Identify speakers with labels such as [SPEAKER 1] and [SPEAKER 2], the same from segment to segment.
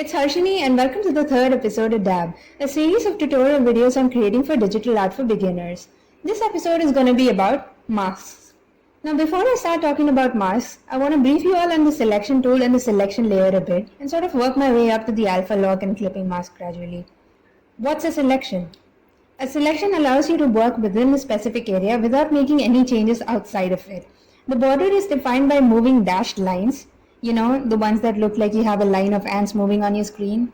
[SPEAKER 1] It's Harshini and welcome to the third episode of DAB, a series of tutorial videos on creating for digital art for beginners. This episode is going to be about masks. Now before I start talking about masks, I want to brief you all on the selection tool and the selection layer a bit and sort of work my way up to the alpha lock and clipping mask gradually. What's a selection? A selection allows you to work within a specific area without making any changes outside of it. The border is defined by moving dashed lines. You know, the ones that look like you have a line of ants moving on your screen.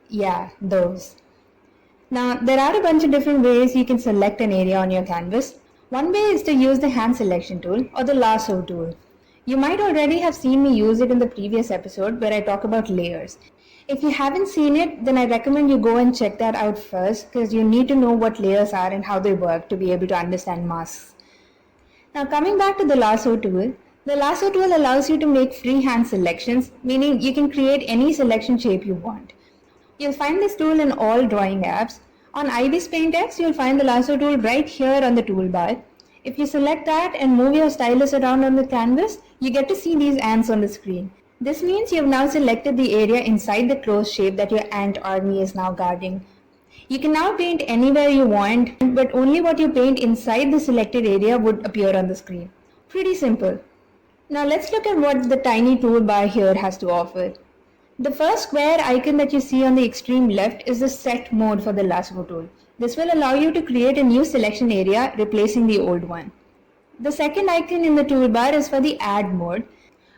[SPEAKER 1] Yeah, those. Now, there are a bunch of different ways you can select an area on your canvas. One way is to use the hand selection tool or the lasso tool. You might already have seen me use it in the previous episode where I talk about layers. If you haven't seen it, then I recommend you go and check that out first because you need to know what layers are and how they work to be able to understand masks. Now coming back to the lasso tool allows you to make freehand selections, meaning you can create any selection shape you want. You'll find this tool in all drawing apps. On IBIS PaintX, you'll find the lasso tool right here on the toolbar. If you select that and move your stylus around on the canvas, you get to see these ants on the screen. This means you've now selected the area inside the closed shape that your ant army is now guarding. You can now paint anywhere you want, but only what you paint inside the selected area would appear on the screen. Pretty simple. Now let's look at what the tiny toolbar here has to offer. The first square icon that you see on the extreme left is the set mode for the lasso tool. This will allow you to create a new selection area, replacing the old one. The second icon in the toolbar is for the add mode.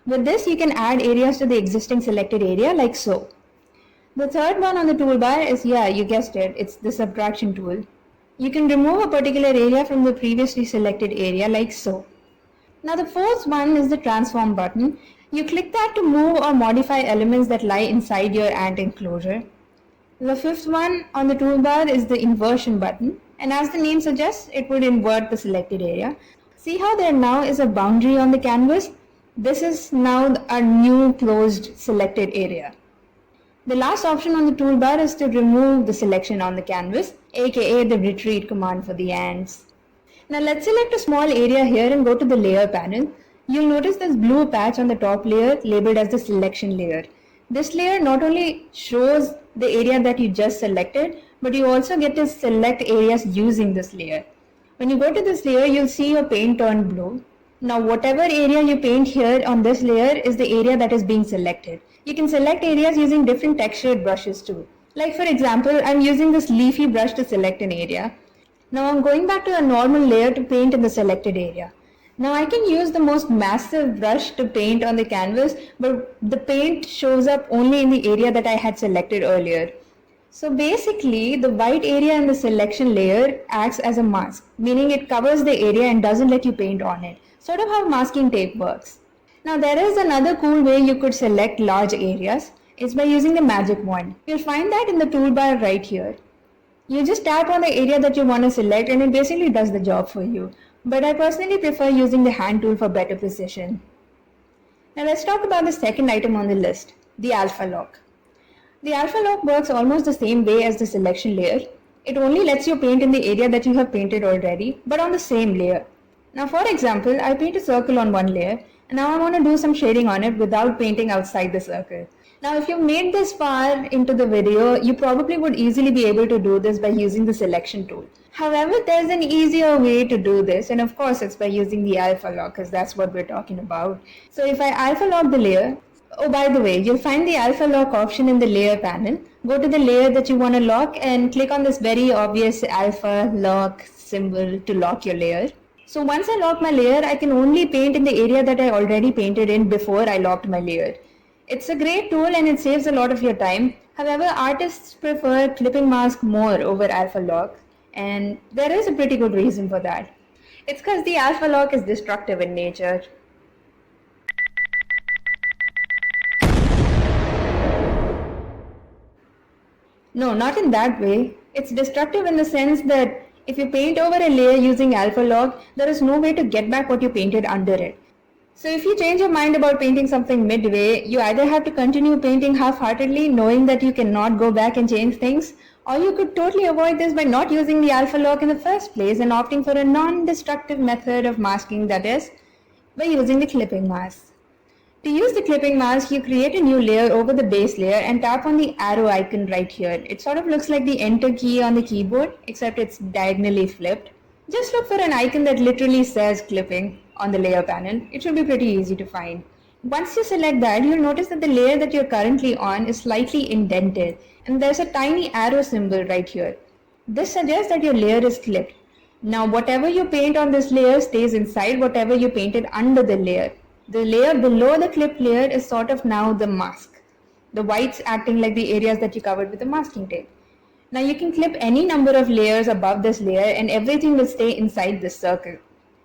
[SPEAKER 1] With this, you can add areas to the existing selected area like so. The third one on the toolbar is, yeah, you guessed it, it's the subtraction tool. You can remove a particular area from the previously selected area like so. Now the fourth one is the transform button. You click that to move or modify elements that lie inside your ant enclosure. The fifth one on the toolbar is the inversion button, and as the name suggests, it would invert the selected area. See how there now is a boundary on the canvas? This is now a new closed selected area. The last option on the toolbar is to remove the selection on the canvas, aka the retreat command for the ants. Now let's select a small area here and go to the layer panel. You'll notice this blue patch on the top layer labeled as the selection layer. This layer not only shows the area that you just selected, but you also get to select areas using this layer. When you go to this layer, you'll see your paint turn blue. Now whatever area you paint here on this layer is the area that is being selected. You can select areas using different textured brushes too. Like for example, I'm using this leafy brush to select an area. Now I'm going back to a normal layer to paint in the selected area. Now I can use the most massive brush to paint on the canvas, but the paint shows up only in the area that I had selected earlier. So basically, the white area in the selection layer acts as a mask, meaning it covers the area and doesn't let you paint on it. Sort of how masking tape works. Now there is another cool way you could select large areas. It's by using the magic wand. You'll find that in the toolbar right here. You just tap on the area that you want to select and it basically does the job for you. But I personally prefer using the hand tool for better precision. Now let's talk about the second item on the list, the alpha lock. The alpha lock works almost the same way as the selection layer. It only lets you paint in the area that you have painted already, but on the same layer. Now for example, I paint a circle on one layer and now I want to do some shading on it without painting outside the circle. Now if you've made this far into the video, you probably would easily be able to do this by using the selection tool. However, there's an easier way to do this, and of course it's by using the alpha lock because that's what we're talking about. So if I alpha lock the layer, oh by the way, you'll find the alpha lock option in the layer panel. Go to the layer that you want to lock and click on this very obvious alpha lock symbol to lock your layer. So once I lock my layer, I can only paint in the area that I already painted in before I locked my layer. It's a great tool and it saves a lot of your time. However, artists prefer clipping mask more over alpha lock, and there is a pretty good reason for that. It's because the alpha lock is destructive in nature. No, not in that way. It's destructive in the sense that if you paint over a layer using alpha lock, there is no way to get back what you painted under it. So if you change your mind about painting something midway, you either have to continue painting half-heartedly knowing that you cannot go back and change things, or you could totally avoid this by not using the alpha lock in the first place and opting for a non-destructive method of masking, that is, by using the clipping mask. To use the clipping mask, you create a new layer over the base layer and tap on the arrow icon right here. It sort of looks like the enter key on the keyboard, except it's diagonally flipped. Just look for an icon that literally says clipping on the layer panel. It should be pretty easy to find. Once you select that, you'll notice that the layer that you're currently on is slightly indented, and there's a tiny arrow symbol right here. This suggests that your layer is clipped. Now, whatever you paint on this layer stays inside whatever you painted under the layer. The layer below the clipped layer is sort of now the mask. The whites acting like the areas that you covered with the masking tape. Now you can clip any number of layers above this layer and everything will stay inside this circle.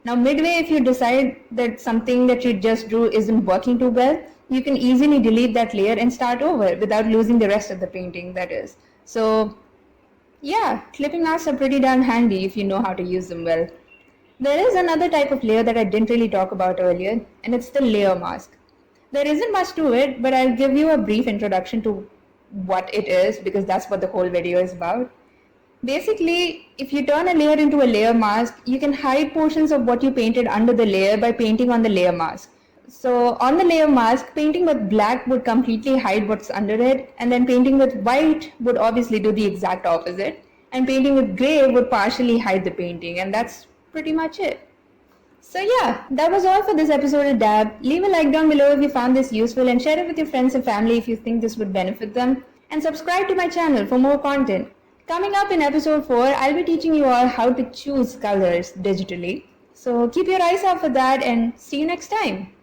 [SPEAKER 1] Now midway, if you decide that something that you just drew isn't working too well, you can easily delete that layer and start over without losing the rest of the painting, that is. So yeah, clipping masks are pretty darn handy if you know how to use them well. There is another type of layer that I didn't really talk about earlier, and it's the layer mask. There isn't much to it, but I'll give you a brief introduction to what it is because that's what the whole video is about. Basically, if you turn a layer into a layer mask, you can hide portions of what you painted under the layer by painting on the layer mask. So on the layer mask, painting with black would completely hide what's under it, and then painting with white would obviously do the exact opposite, and painting with gray would partially hide the painting, and that's pretty much it. So yeah, that was all for this episode of Dab. Leave a like down below if you found this useful and share it with your friends and family if you think this would benefit them. And subscribe to my channel for more content. Coming up in episode 4, I'll be teaching you all how to choose colors digitally. So keep your eyes out for that and see you next time.